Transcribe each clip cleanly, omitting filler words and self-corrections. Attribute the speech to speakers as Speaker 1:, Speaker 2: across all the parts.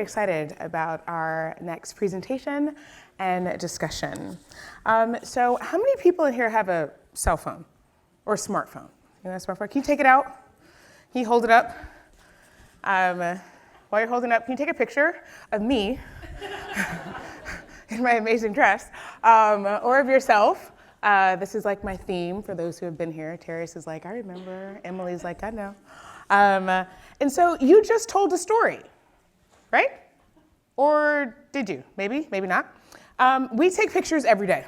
Speaker 1: excited about our next presentation and discussion. So how many people in here have a cell phone or a smartphone? You know, a smartphone? Can you take it out? Can you hold it up? While you're holding it up, can you take a picture of me in my amazing dress, or of yourself? This is like my theme for those who have been here. Terrace is like, I remember. Emily's like, I know. And so you just told a story, right? Or did you? Maybe, maybe not. We take pictures every day.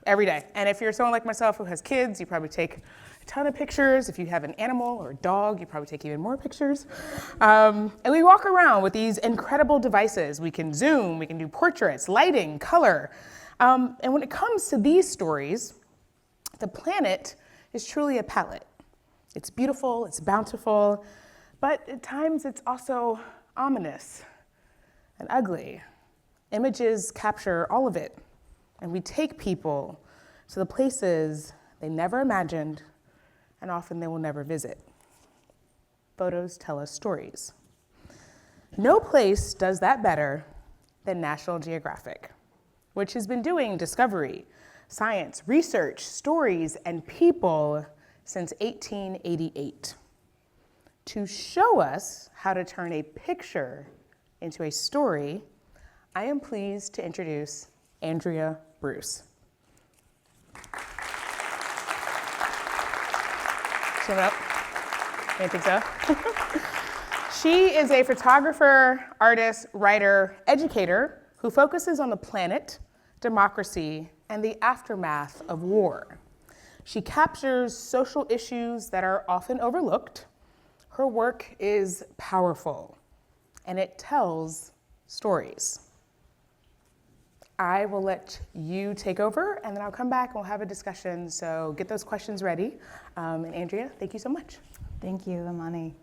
Speaker 1: And if you're someone like myself who has kids, you probably take a ton of pictures. If you have an animal or a dog, you probably take even more pictures. And we walk around with these incredible devices. We can zoom, we can do portraits, lighting, color. And when it comes to these stories, the planet is truly a palette. It's beautiful, it's bountiful, but at times it's also ominous and ugly. Images capture all of it, and we take people to the places they never imagined, and often they will never visit. Photos tell us stories. No place does that better than National Geographic, which has been doing discovery, science, research, stories, and people since 1888. To show us how to turn a picture into a story, I am pleased to introduce Andrea Bruce. Zoom up. You think so? She is a photographer, artist, writer, educator who focuses on the planet, democracy, and the aftermath of war. She captures social issues that are often overlooked. Her work is powerful, and it tells stories. I will let you take over, and then I'll come back and we'll have a discussion, so get those questions ready. And Andrea, thank you so much.
Speaker 2: Thank you, Amani.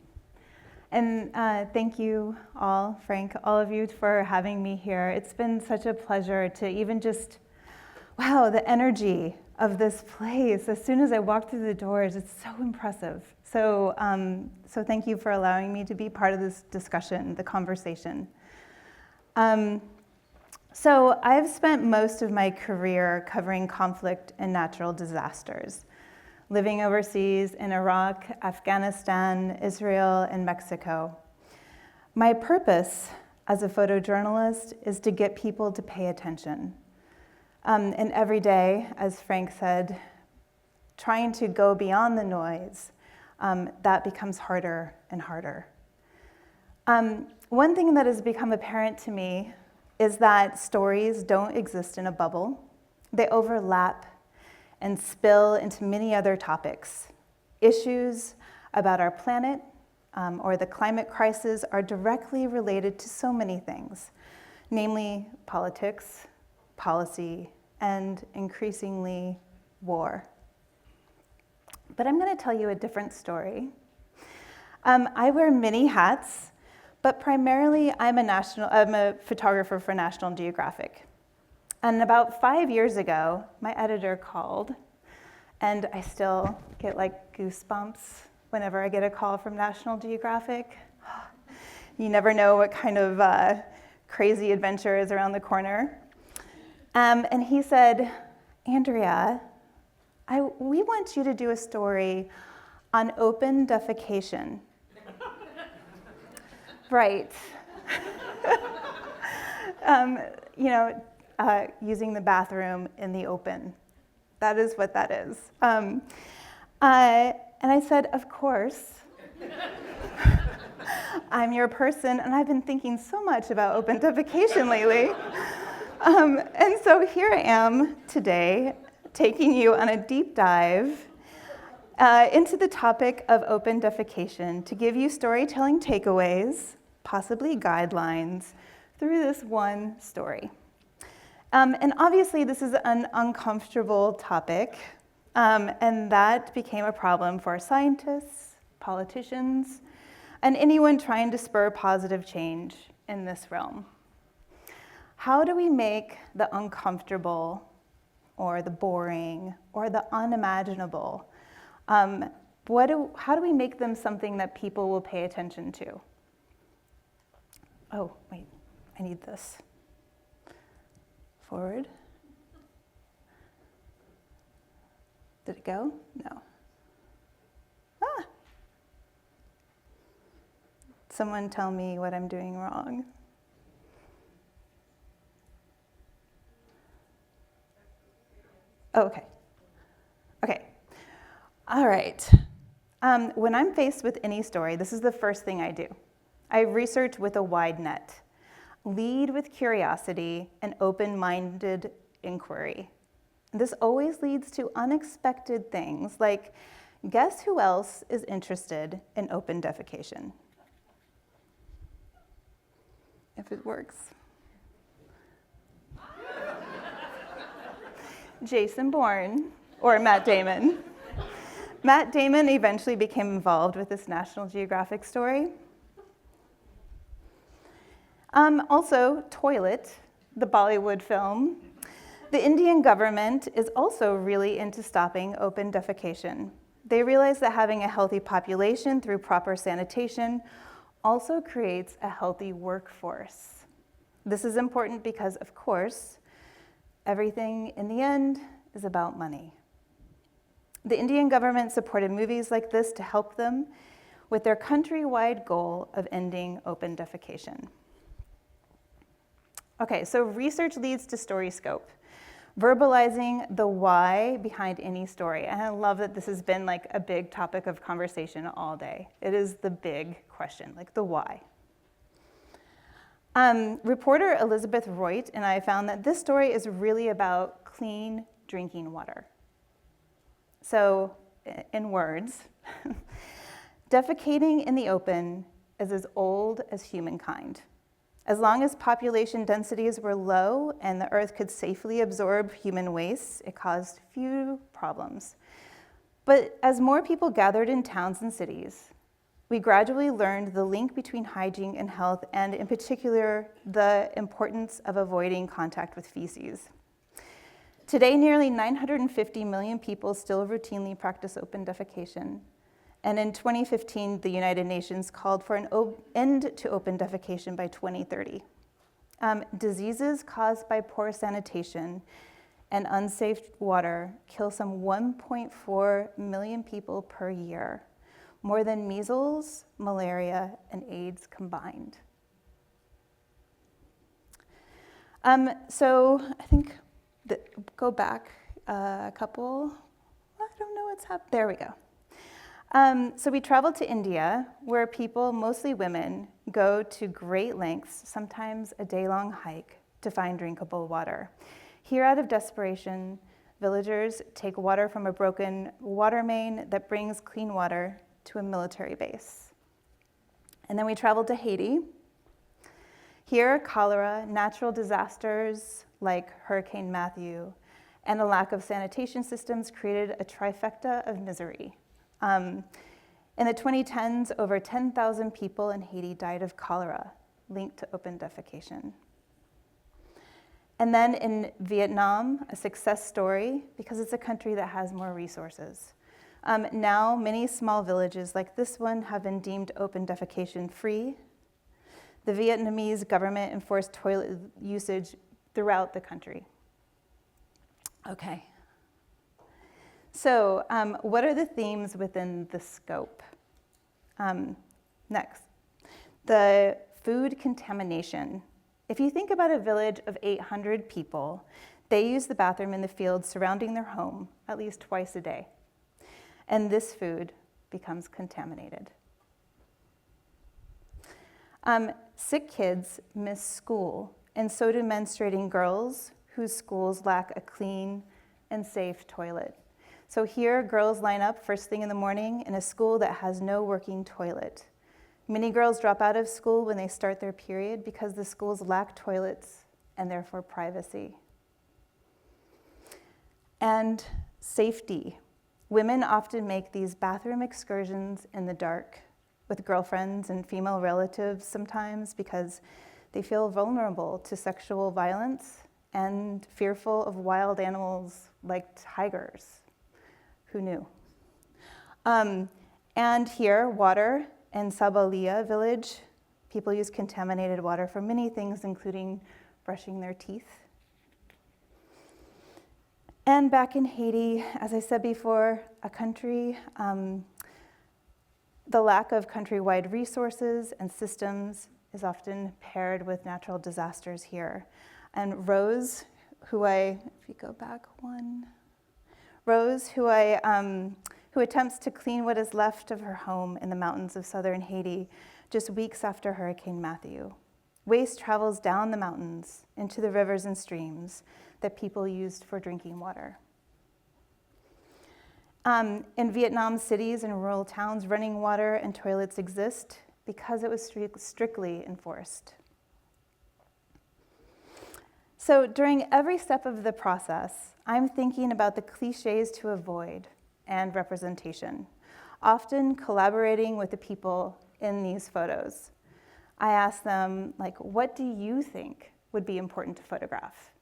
Speaker 2: And thank you all, Frank, all of you for having me here. It's been such a pleasure to even just, wow, the energy of this place. As soon as I walked through the doors, it's so impressive. So thank you for allowing me to be part of this discussion, the conversation. So I've spent most of my career covering conflict and natural disasters, living overseas in Iraq, Afghanistan, Israel, and Mexico. My purpose as a photojournalist is to get people to pay attention. And every day, as Frank said, trying to go beyond the noise, that becomes harder and harder. One thing that has become apparent to me is that stories don't exist in a bubble. They overlap and spill into many other topics. Issues about our planet or the climate crisis are directly related to so many things, namely politics, policy, and increasingly war. But I'm going to tell you a different story. I wear many hats, but primarily I'm a photographer for National Geographic. And about 5 years ago, my editor called, and I still get like goosebumps whenever I get a call from National Geographic. You never know what kind of crazy adventure is around the corner. And he said, Andrea, we want you to do a story on open defecation. Right. Using the bathroom in the open. That is what that is. And I said, of course. I'm your person, and I've been thinking so much about open defecation lately. And so here I am today, taking you on a deep dive into the topic of open defecation to give you storytelling takeaways, possibly guidelines, through this one story. And obviously this is an uncomfortable topic, and that became a problem for scientists, politicians, and anyone trying to spur positive change in this realm. How do we make the uncomfortable or the boring or the unimaginable, how do we make them something that people will pay attention to? Oh, wait, I need this. Forward. Did it go? No. Ah! Someone tell me what I'm doing wrong. Oh, okay. Okay. All right. When I'm faced with any story, this is the first thing I do. I research with a wide net. Lead with curiosity and open-minded inquiry. This always leads to unexpected things like, guess who else is interested in open defecation? If it works. Jason Bourne, or Matt Damon. Matt Damon eventually became involved with this National Geographic story. Also, Toilet, the Bollywood film. The Indian government is also really into stopping open defecation. They realize that having a healthy population through proper sanitation also creates a healthy workforce. This is important because, of course, everything in the end is about money. The Indian government supported movies like this to help them with their countrywide goal of ending open defecation. Okay, so research leads to story scope, verbalizing the why behind any story. And I love that this has been like a big topic of conversation all day. It is the big question, like the why. Reporter Elizabeth Royt and I found that this story is really about clean drinking water. So, in words, defecating in the open is as old as humankind. As long as population densities were low and the earth could safely absorb human waste, it caused few problems. But as more people gathered in towns and cities, we gradually learned the link between hygiene and health, and in particular, the importance of avoiding contact with feces. Today, nearly 950 million people still routinely practice open defecation. And in 2015, the United Nations called for an end to open defecation by 2030. Diseases caused by poor sanitation and unsafe water kill some 1.4 million people per year, more than measles, malaria, and AIDS combined. So I think, go back a couple, I don't know what's happening, there we go. So we traveled to India, where people, mostly women, go to great lengths, sometimes a day-long hike, to find drinkable water. Here, out of desperation, villagers take water from a broken water main that brings clean water to a military base. And then we traveled to Haiti. Here, cholera, natural disasters like Hurricane Matthew, and a lack of sanitation systems created a trifecta of misery. In the 2010s, over 10,000 people in Haiti died of cholera linked to open defecation. And then in Vietnam, a success story because it's a country that has more resources. Now, many small villages like this one have been deemed open defecation free. The Vietnamese government enforced toilet usage throughout the country. Okay. So, what are the themes within the scope? Next, the food contamination. If you think about a village of 800 people, they use the bathroom in the fields surrounding their home at least twice a day. And this food becomes contaminated. Sick kids miss school, and so do menstruating girls whose schools lack a clean and safe toilet. So here, girls line up first thing in the morning in a school that has no working toilet. Many girls drop out of school when they start their period because the schools lack toilets and therefore privacy. And safety. Women often make these bathroom excursions in the dark with girlfriends and female relatives sometimes because they feel vulnerable to sexual violence and fearful of wild animals like tigers. Who knew? And here, water in Sabalia village People use contaminated water for many things, including brushing their teeth. And back in Haiti, as I said before, the lack of countrywide resources and systems is often paired with natural disasters here. And Rose, who attempts to clean what is left of her home in the mountains of southern Haiti just weeks after Hurricane Matthew. Waste travels down the mountains into the rivers and streams that people used for drinking water. In Vietnam's cities and rural towns, running water and toilets exist because it was strictly enforced. So during every step of the process, I'm thinking about the cliches to avoid and representation, often collaborating with the people in these photos. I ask them, what do you think would be important to photograph?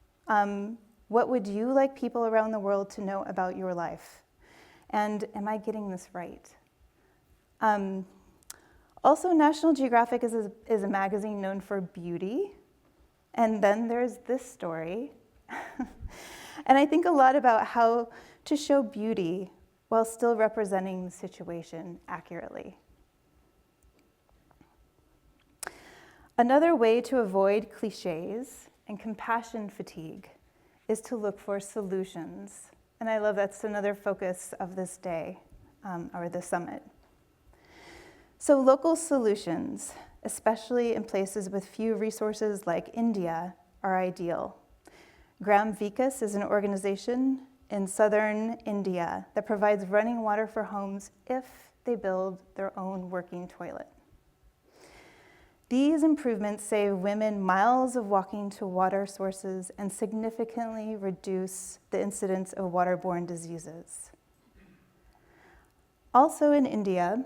Speaker 2: What would you like people around the world to know about your life? And am I getting this right? Also, National Geographic is a magazine known for beauty. And then there's this story. And I think a lot about how to show beauty while still representing the situation accurately. Another way to avoid cliches and compassion fatigue is to look for solutions. And I love that's another focus of this day, or the summit. So local solutions, especially in places with few resources like India, are ideal. Gram Vikas is an organization in southern India that provides running water for homes if they build their own working toilet. These improvements save women miles of walking to water sources and significantly reduce the incidence of waterborne diseases. Also in India,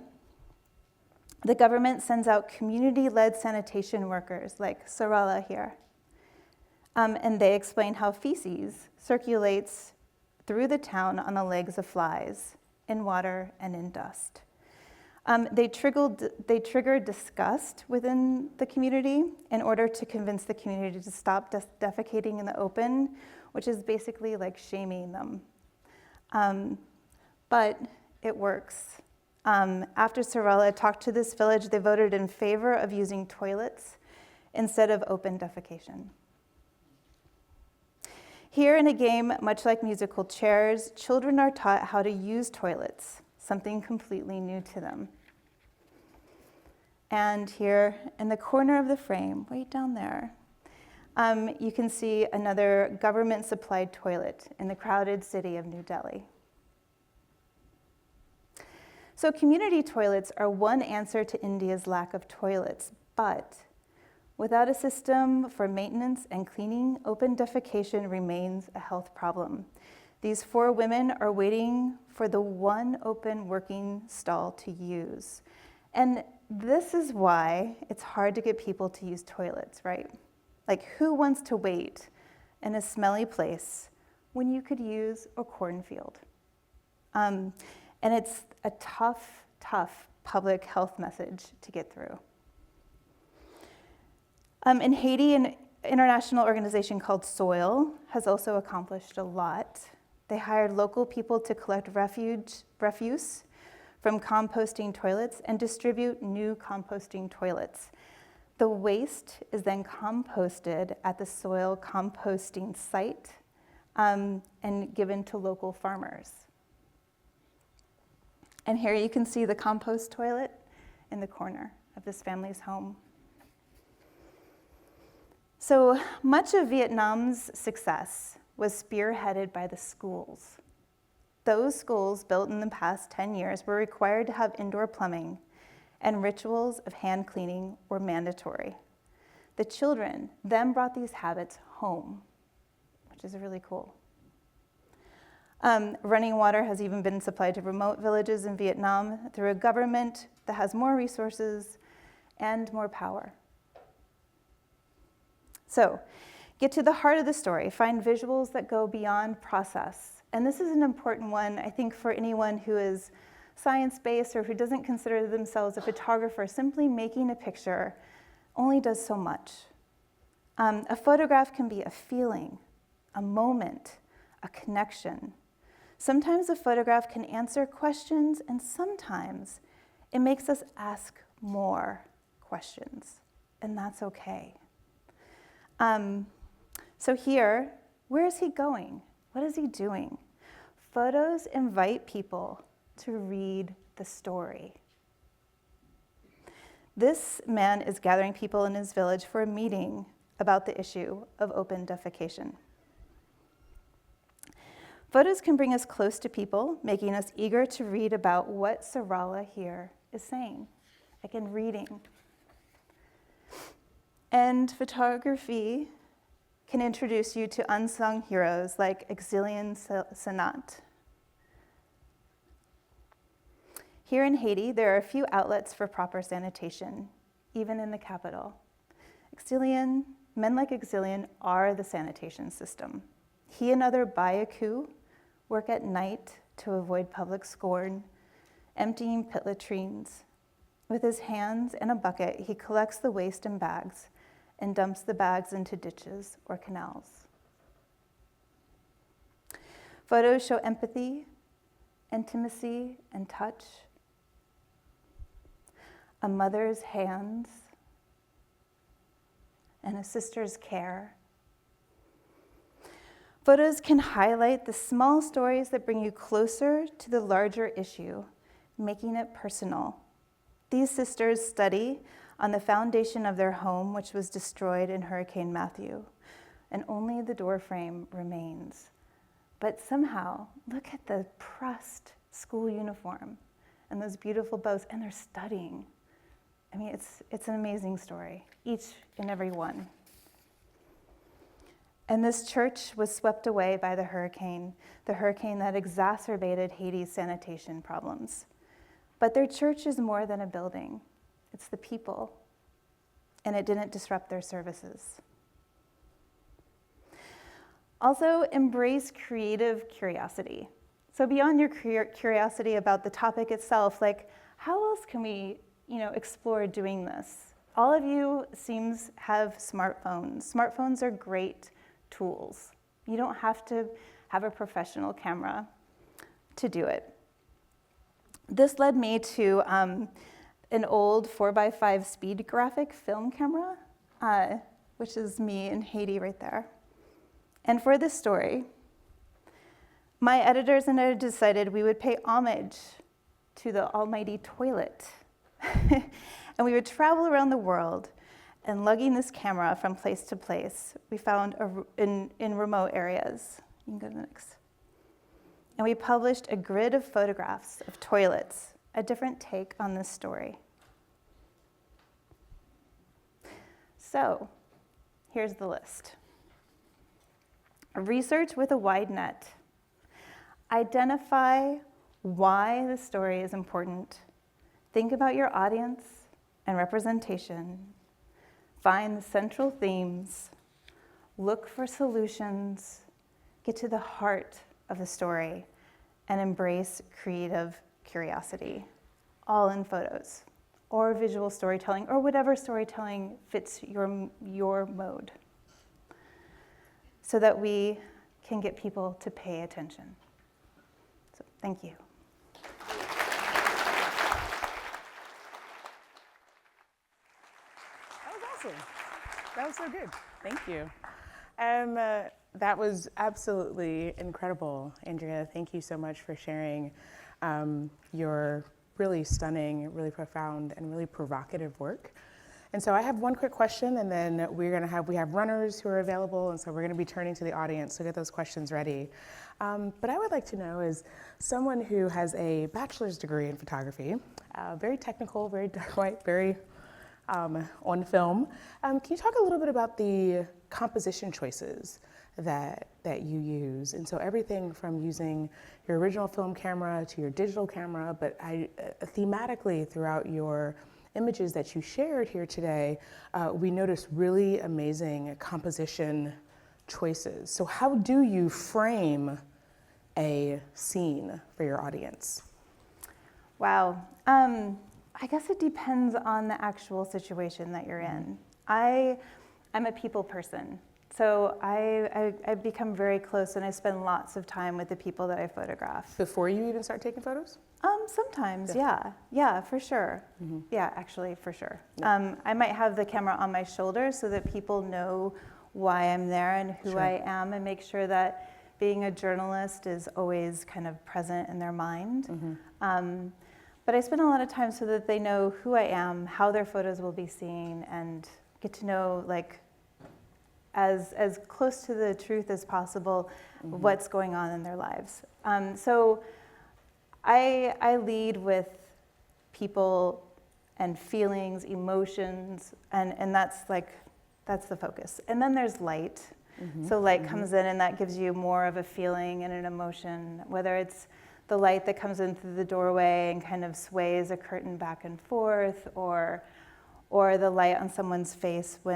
Speaker 2: the government sends out community-led sanitation workers like Sarala here. And they explain how feces circulates through the town on the legs of flies, in water and in dust. They triggered disgust within the community in order to convince the community to stop defecating in the open, which is basically like shaming them. But it works. After Sarala talked to this village, they voted in favor of using toilets instead of open defecation. Here in a game, much like musical chairs, children are taught how to use toilets, something completely new to them. And here in the corner of the frame, way down there, you can see another government-supplied toilet in the crowded city of New Delhi. So community toilets are one answer to India's lack of toilets, but without a system for maintenance and cleaning, open defecation remains a health problem. These 4 women are waiting for the one open working stall to use. And this is why it's hard to get people to use toilets, right? Like, who wants to wait in a smelly place when you could use a cornfield? And it's a tough public health message to get through. In Haiti, an international organization called Soil has also accomplished a lot. They hired local people to collect refuse from composting toilets and distribute new composting toilets. The waste is then composted at the soil composting site and given to local farmers. And here you can see the compost toilet in the corner of this family's home. So much of Vietnam's success was spearheaded by the schools. Those schools built in the past 10 years were required to have indoor plumbing, and rituals of hand cleaning were mandatory. The children then brought these habits home, which is really cool. Running water has even been supplied to remote villages in Vietnam through a government that has more resources and more power. So, get to the heart of the story. Find visuals that go beyond process. And this is an important one, I think, for anyone who is science-based or who doesn't consider themselves a photographer. Simply making a picture only does so much. A photograph can be a feeling, a moment, a connection. Sometimes a photograph can answer questions, and sometimes it makes us ask more questions, and that's okay. So here, where is he going? What is he doing? Photos invite people to read the story. This man is gathering people in his village for a meeting about the issue of open defecation. Photos can bring us close to people, making us eager to read about what Sarala here is saying, like in reading. And photography can introduce you to unsung heroes like Exilian Sanat. Here in Haiti, there are a few outlets for proper sanitation, even in the capital. Men like Exilian are the sanitation system. He and other Bayaku work at night to avoid public scorn, emptying pit latrines. With his hands and a bucket, he collects the waste in bags and dumps the bags into ditches or canals. Photos show empathy, intimacy, and touch. A mother's hands and a sister's care. Photos can highlight the small stories that bring you closer to the larger issue, making it personal. These sisters study on the foundation of their home, which was destroyed in Hurricane Matthew, and only the doorframe remains. But somehow, look at the pressed school uniform and those beautiful bows, and they're studying. I mean, it's an amazing story, each and every one. And this church was swept away by the hurricane that exacerbated Haiti's sanitation problems. But their church is more than a building. It's the people, and it didn't disrupt their services. Also, embrace creative curiosity. So beyond your curiosity about the topic itself, like, how else can we explore doing this? All of you have smartphones. Smartphones are great tools. You don't have to have a professional camera to do it. This led me to an old 4x5 speed graphic film camera, which is me in Haiti right there. And for this story, my editors and I decided we would pay homage to the almighty toilet. And we would travel around the world and lugging this camera from place to place. We found in remote areas. You can go to the next. And we published a grid of photographs of toilets, a different take on this story. So, here's the list. Research with a wide net. Identify why the story is important. Think about your audience and representation. Find the central themes. Look for solutions. Get to the heart of the story and embrace creative curiosity, all in photos or visual storytelling or whatever storytelling fits your mode so that we can get people to pay attention. So thank you.
Speaker 1: That was so good. Thank you. That was absolutely incredible, Andrea. Thank you so much for sharing your really stunning, really profound, and really provocative work. And so I have one quick question, and then we have runners who are available, and so we're going to be turning to the audience to get those questions ready. But I would like to know, as someone who has a bachelor's degree in photography, very technical, very dark white, very on film. Can you talk a little bit about the composition choices that you use? And so everything from using your original film camera to your digital camera, but thematically throughout your images that you shared here today, we noticed really amazing composition choices. So how do you frame a scene for your audience?
Speaker 2: Wow. I guess it depends on the actual situation that you're in. I'm a people person. So I become very close and I spend lots of time with the people that I photograph.
Speaker 1: Before you even start taking photos?
Speaker 2: Sometimes, yeah, for sure. Yeah, actually, for sure.
Speaker 1: Yeah.
Speaker 2: I might have the camera on my shoulder so that people know why I'm there and who I am, and make sure that being a journalist is always kind of present in their mind. But I spend a lot of time so that they know who I am, how their photos will be seen, and get to know, like, as close to the truth as possible, what's going on in their lives. So I lead with people and feelings, emotions, and that's the focus. And then there's light. So light comes in and that gives you more of a feeling and an emotion, whether it's the light that comes in through the doorway and kind of sways a curtain back and forth, or the light on someone's face for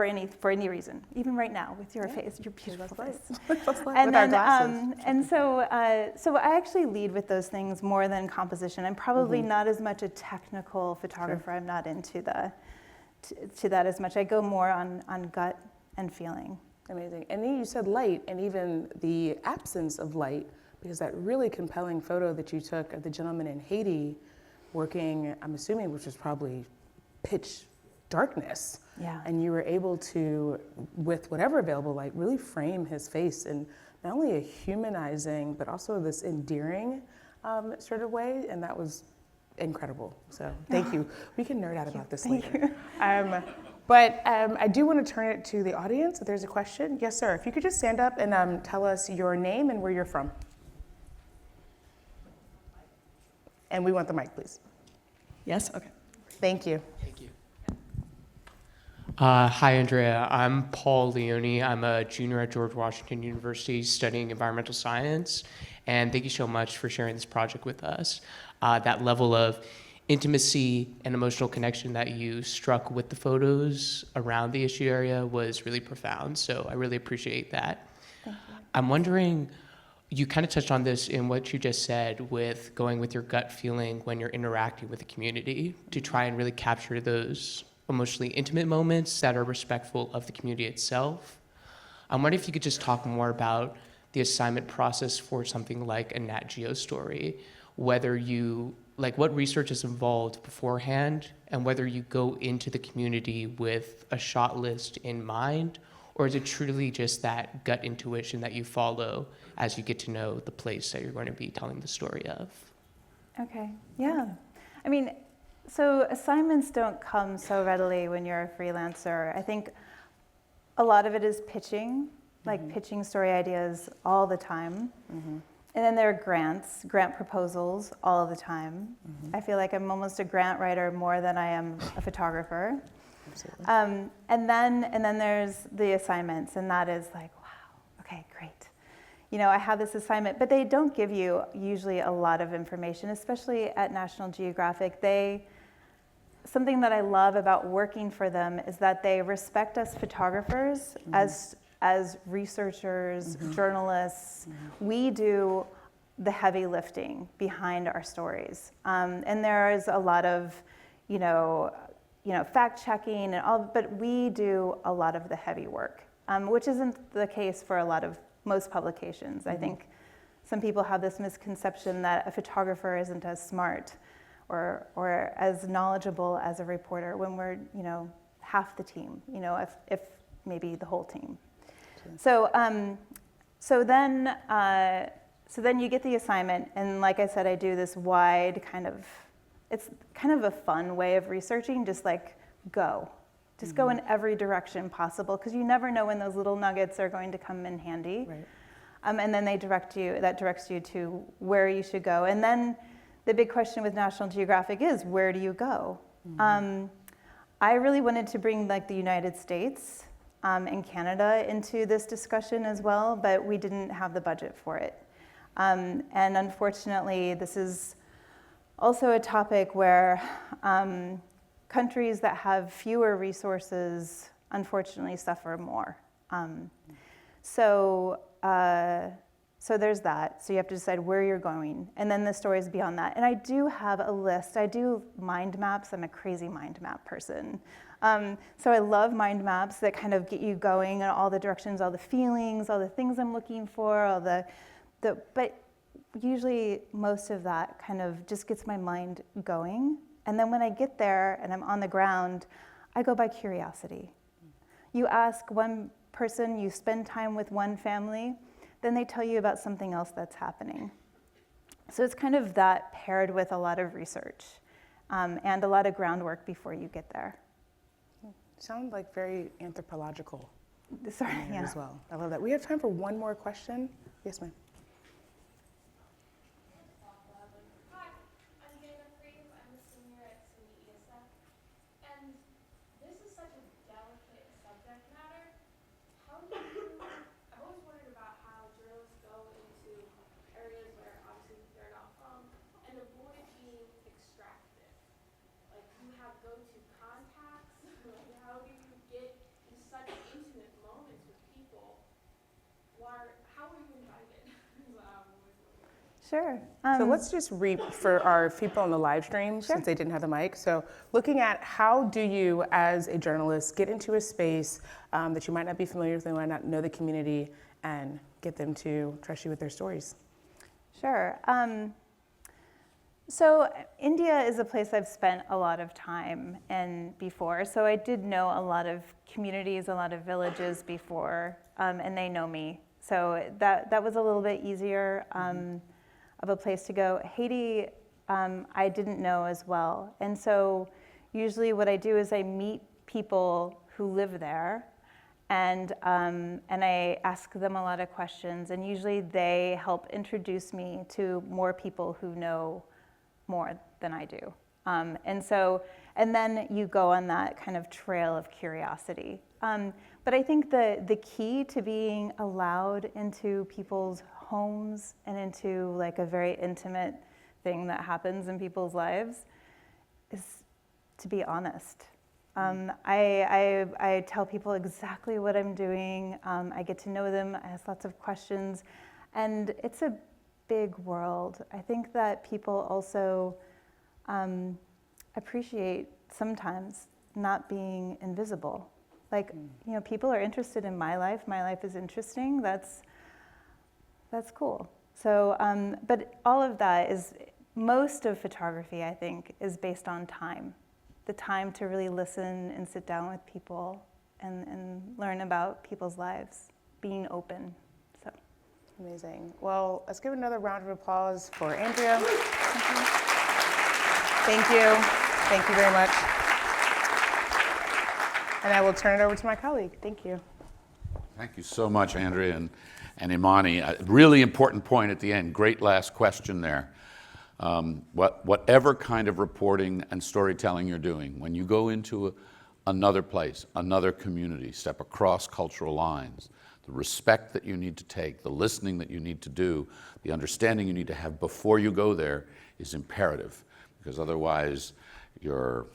Speaker 2: any reason, even right now with your face, your beautiful face.
Speaker 1: And then,
Speaker 2: so I actually lead with those things more than composition. I'm probably not as much a technical photographer. I'm not into to that as much. I go more on gut and feeling.
Speaker 1: Amazing. And then you said light, and even the absence of light, because that really compelling photo that you took of the gentleman in Haiti working, I'm assuming, which was probably pitch darkness.
Speaker 2: Yeah.
Speaker 1: And you were able to, with whatever available light, really frame his face in not only a humanizing, but also this endearing sort of way. And that was incredible. So thank you. We can nerd out about this later. But I do want to turn it to the audience. If there's a question. Yes, sir. If you could just stand up and tell us your name and where you're from. And we want the mic, please.
Speaker 3: Yes? Okay.
Speaker 1: Thank you.
Speaker 3: Thank you. Hi, Andrea. I'm Paul Leone. I'm a junior at George Washington University studying environmental science. And thank you so much for sharing this project with us. That level of intimacy and emotional connection that you struck with the photos around the issue area was really profound. So I really appreciate that.
Speaker 2: Thank you.
Speaker 3: I'm wondering, you kind of touched on this in what you just said with going with your gut feeling when you're interacting with the community to try and really capture those emotionally intimate moments that are respectful of the community itself. I'm wondering if you could just talk more about the assignment process for something like a Nat Geo story, whether you, like what research is involved beforehand, and whether you go into the community with a shot list in mind, or is it truly just that gut intuition that you follow as you get to know the place that you're going to be telling the story of?
Speaker 2: Okay, yeah. I mean, so assignments don't come so readily when you're a freelancer. I think a lot of it is pitching, like pitching story ideas all the time. And then there are grant proposals all the time. I feel like I'm almost a grant writer more than I am a photographer.
Speaker 1: Absolutely.
Speaker 2: And then there's the assignments, and that is like, wow, okay, great. You know, I have this assignment, but they don't give you usually a lot of information, especially at National Geographic. Something that I love about working for them is that they respect us photographers as researchers, journalists. We do the heavy lifting behind our stories. And there is a lot of, fact checking and all, but we do a lot of the heavy work, which isn't the case for most publications. I think some people have this misconception that a photographer isn't as smart or as knowledgeable as a reporter when we're, half the team, if maybe the whole team. So then you get the assignment, and like I said, I do this wide it's kind of a fun way of researching, just like go in every direction possible, because you never know when those little nuggets are going to come in handy.
Speaker 1: Right.
Speaker 2: And then that directs you to where you should go. And then the big question with National Geographic is, where do you go? I really wanted to bring the United States and Canada into this discussion as well, but we didn't have the budget for it. And unfortunately, this is also a topic where countries that have fewer resources unfortunately suffer more. So So there's that. So you have to decide where you're going. And then the stories beyond that. And I do have a list. I do mind maps. I'm a crazy mind map person. So I love mind maps that kind of get you going in all the directions, all the feelings, all the things I'm looking for, but usually most of that kind of just gets my mind going. And then when I get there and I'm on the ground, I go by curiosity. You ask one person, you spend time with one family, then they tell you about something else that's happening. So it's kind of that paired with a lot of research and a lot of groundwork before you get there.
Speaker 1: Sound like very anthropological.
Speaker 2: Sorry, yeah.
Speaker 1: As well. I love that. We have time for one more question. Yes, ma'am.
Speaker 4: Hi, I'm Andrea Bruce. I'm a senior at SUNY ESF. And this is such a delicate subject matter. How do you, I've always wondered about how journalists go into areas where obviously they're not from and avoid being extractive. Like, you have go-to contacts. Like, how do you get in such intimate moments with people? How are you invited?
Speaker 2: Sure.
Speaker 1: So let's just read for our people on the live stream,
Speaker 2: Sure.
Speaker 1: since they didn't have the mic. So looking at how do you, as a journalist, get into a space that you might not be familiar with, they might not know the community, and get them to trust you with their stories.
Speaker 2: Sure. So India is a place I've spent a lot of time in before. So I did know a lot of communities, a lot of villages before, and they know me. So that was a little bit easier of a place to go. Haiti, I didn't know as well. And so usually what I do is I meet people who live there, and I ask them a lot of questions, and usually they help introduce me to more people who know more than I do. And then you go on that kind of trail of curiosity. But I think the key to being allowed into people's homes and into like a very intimate thing that happens in people's lives is to be honest. I tell people exactly what I'm doing. I get to know them. I ask lots of questions. And it's a big world. I think that people also appreciate sometimes not being invisible. Like, people are interested in my life. My life is interesting. That's cool. So, but all of that is, most of photography, I think, is based on time. The time to really listen and sit down with people and learn about people's lives, being open. So.
Speaker 1: Amazing. Well, let's give another round of applause for Andrea. Thank you. Thank you very much. And I will turn it over to my colleague. Thank you.
Speaker 5: Thank you so much, Andrea and Imani. A really important point at the end. Great last question there. Whatever kind of reporting and storytelling you're doing, when you go into another place, another community, step across cultural lines, the respect that you need to take, the listening that you need to do, the understanding you need to have before you go there is imperative, because otherwise you're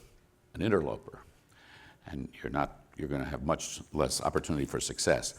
Speaker 5: an interloper and you're going to have much less opportunity for success.